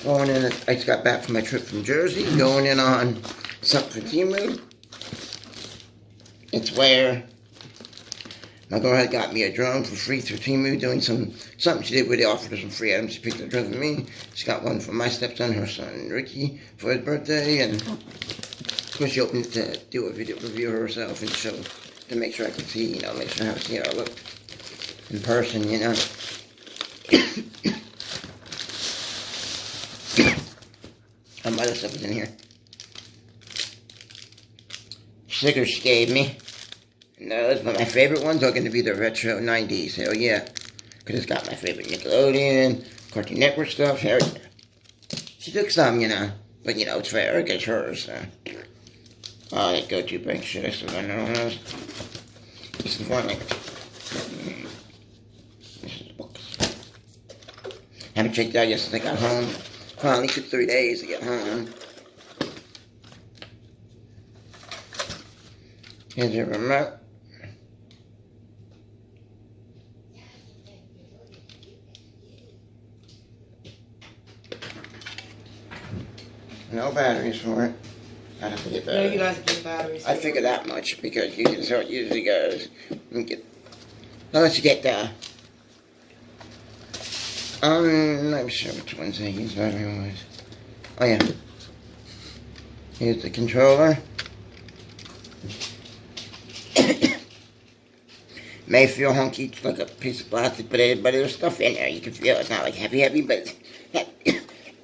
Going in, I just got back from my trip from Jersey. Going in on something for Temu. It's where my girlfriend got me a drone for free through Temu, doing something she did where they offered her some free items. She picked up a drone for me. She got one for my stepson, her son Ricky, for his birthday, and of course she opened it to do a video review herself and show to make sure I could see, you know, make sure I see how it looked in person, you know. My other stuff is in here. Stickers she gave me. And those, but my favorite ones are going to be the retro 90s. Hell yeah. Because it's got my favorite Nickelodeon, Cartoon Network stuff. Hell yeah. She took some, you know. But, you know, it's fair. It gets hers, so. Oh, that go-to bank shit. I still don't know those. This is one like. This is books. Haven't checked out yet since I got home. Finally took 3 days to get home. Here's your remote. No batteries for it. I'd have to get batteries. No, you have to get batteries. I figure that much because you can see how it usually goes. Let's get the. I'm not sure which ones I use battery-wise. Oh yeah. Here's the controller. May feel hunky, it's like a piece of plastic, but there's stuff in there. You can feel it's not like heavy, but it's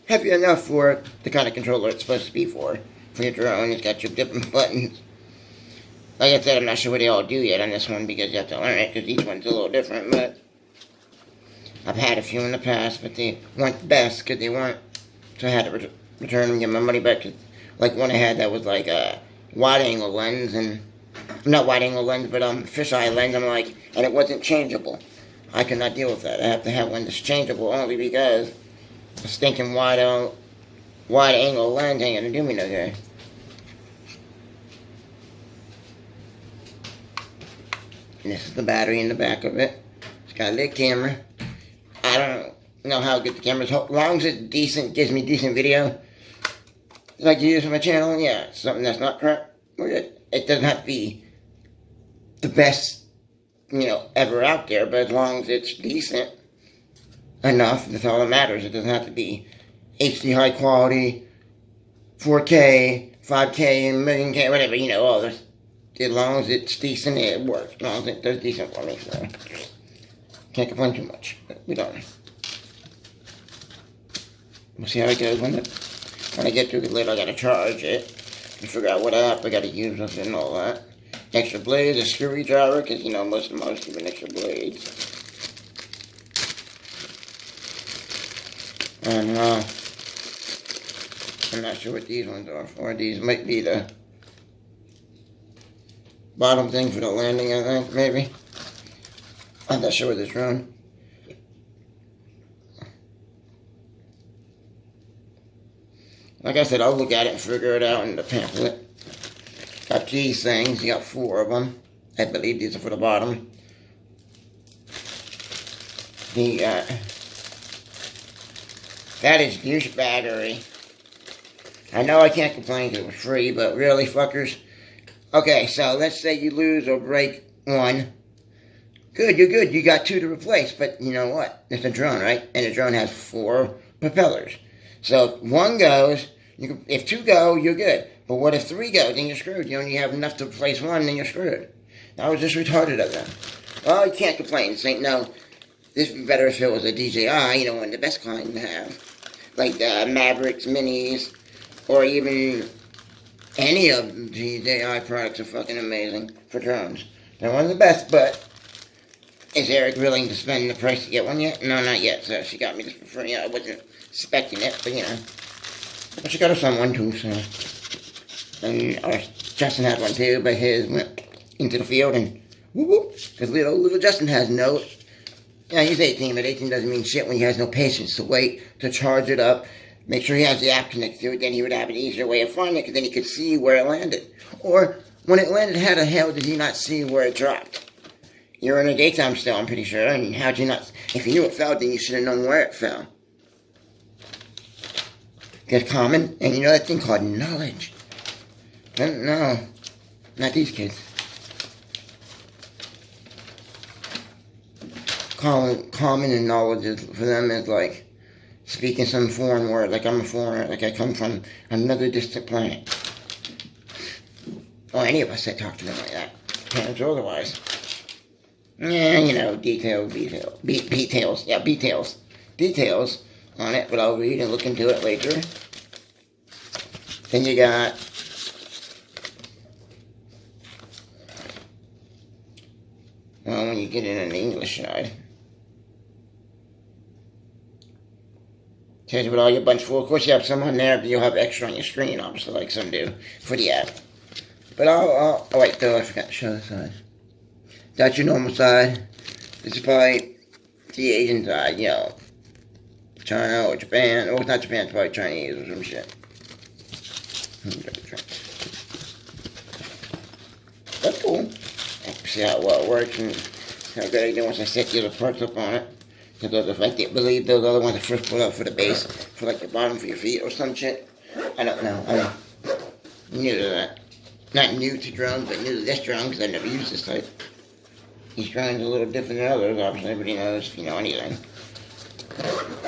heavy enough for the kind of controller it's supposed to be for your drone. It's got your different buttons. Like I said, I'm not sure what they all do yet on this one because you have to learn it because each one's a little different, but I've had a few in the past, but they weren't the best because they weren't, so I had to return them and get my money back. Like one I had that was like a wide-angle lens, and not wide-angle lens, but fisheye lens, I'm like, and it wasn't changeable. I could not deal with that. I have to have one that's changeable only because a stinking wide-angle lens ain't gonna do me no good. And this is the battery in the back of it. It's got a lit camera. I don't know how good the camera is. As long as it's decent, gives me decent video, like you use on my channel, yeah, something that's not crap, we're good. It doesn't have to be the best, you know, ever out there, but as long as it's decent enough, that's all that matters. It doesn't have to be HD high quality, 4K, 5K, and million K, whatever, you know, all this. As long as it's decent, it works. As long as it does decent for me, so can't complain too much, but we don't. We'll see how it goes when I get to it later. I gotta charge it and figure out what app I gotta use with it and all that. Extra blades, a screwdriver, because you know most even extra blades. And I'm not sure what these ones are for. These might be the bottom thing for the landing, I think, maybe. I'm not sure what this run. Like I said, I'll look at it and figure it out in the pamphlet. Got these things. You got 4 of them. I believe these are for the bottom. That is douche battery. I know I can't complain because it was free, but really, fuckers. Okay, so let's say you lose or break one. Good, you're good. You got 2 to replace, but you know what? It's a drone, right? And a drone has 4 propellers. So if 1 goes, if 2 go, you're good. But what if 3 go? Then you're screwed. You only have enough to replace 1, then you're screwed. That was just retarded of them. Well, you can't complain. This ain't no. This would be better if it was a DJI, you know, one of the best kind to have. Like the Mavericks Minis, or even any of the DJI products are fucking amazing for drones. They're one of the best, but is Eric willing to spend the price to get one yet? No, not yet. So she got me this for free. I wasn't expecting it, but you know. But she got her son one too, so. And Justin had one too, but his went into the field and whoop whoop. Because little Justin has no. Yeah, he's 18, but 18 doesn't mean shit when he has no patience to wait to charge it up. Make sure he has the app connected to it, then he would have an easier way of finding it, because then he could see where it landed. Or, when it landed, how the hell did he not see where it dropped? You're in a daytime still, I'm pretty sure, and how'd you not... If you knew it fell, then you should have known where it fell. Get common, and you know that thing called knowledge. No, not these kids. Common and knowledge is, for them is like speaking some foreign word, like I'm a foreigner, like I come from another distant planet. Or any of us that talk to them like that, parents or otherwise. Yeah, you know, details on it, but I'll read and look into it later. Then you got well, when you get in on the English side, tells you what all your bunch for. Of course, you have some on there, but you'll have extra on your screen, obviously, like some do for the app. But oh wait, though, I forgot to show the side. That's your normal side. This is probably the Asian side, you know, China or Japan. Oh, it's not Japan, it's probably Chinese or some shit. That's cool. See how well it works and how good I do once I set the other parts up on it. Because if I believe those other ones are first put up for the base, for like the bottom for your feet or some shit. I don't know. I'm new to that. Not new to drones, but new to this drone because I never used this type. These drones are a little different than others, obviously. Everybody knows if you know anything.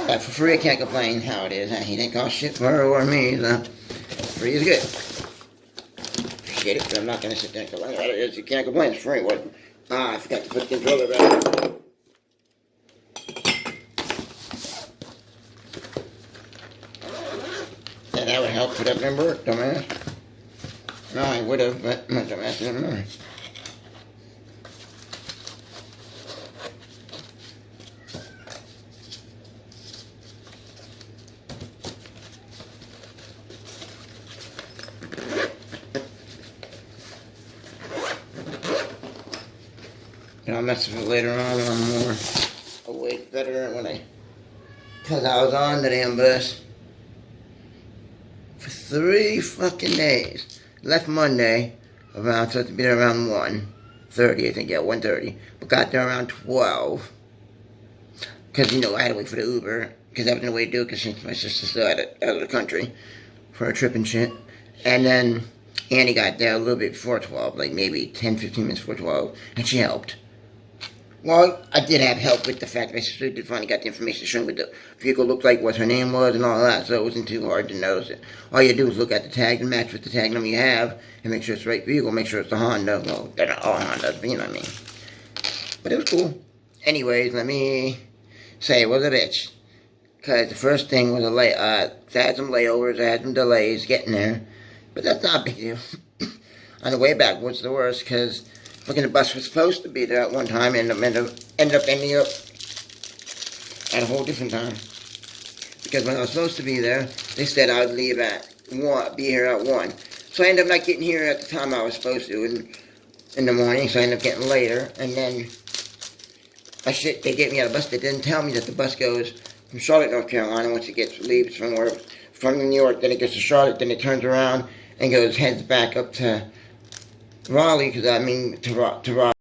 But for free, I can't complain how it is. He didn't cost shit for her or me, so free is good. Appreciate it, but I'm not going to sit there and complain about it. You can't complain, it's free. What? I forgot to put the controller back. Yeah, that would help put up number, dumbass. No, I would have, but my dumbass didn't remember. And I'll mess with it later on when I'm more awake, better when because I was on the damn bus for 3 fucking days. Left Monday, supposed to be there around 1:30, I think, yeah, 1:30. But got there around 12. Because, you know, I had to wait for the Uber, because that was the way to do it, because my sister's still out of the country for a trip and shit. And then Annie got there a little bit before 12, like maybe 10, 15 minutes before 12, and she helped. Well, I did have help with the fact that my sister did finally got the information to show me what the vehicle looked like, what her name was, and all that, so it wasn't too hard to notice it. All you do is look at the tag and match with the tag number you have, and make sure it's the right vehicle, make sure it's the Honda. Well, they're not all Hondas, but you know what I mean. But it was cool. Anyways, let me say it was a bitch. Because the first thing was I had some layovers, I had some delays getting there, but that's not a big deal. On the way back, what's the worst, because fucking the bus was supposed to be there at one time and ended up ending up at a whole different time. Because when I was supposed to be there, they said I would leave at 1, be here at 1. So I ended up not getting here at the time I was supposed to in the morning, so I ended up getting later. And then, they get me on a bus. They didn't tell me that the bus goes from Charlotte, North Carolina, once it leaves from New York, then it gets to Charlotte, then it turns around and heads back up to Raleigh, to Raleigh.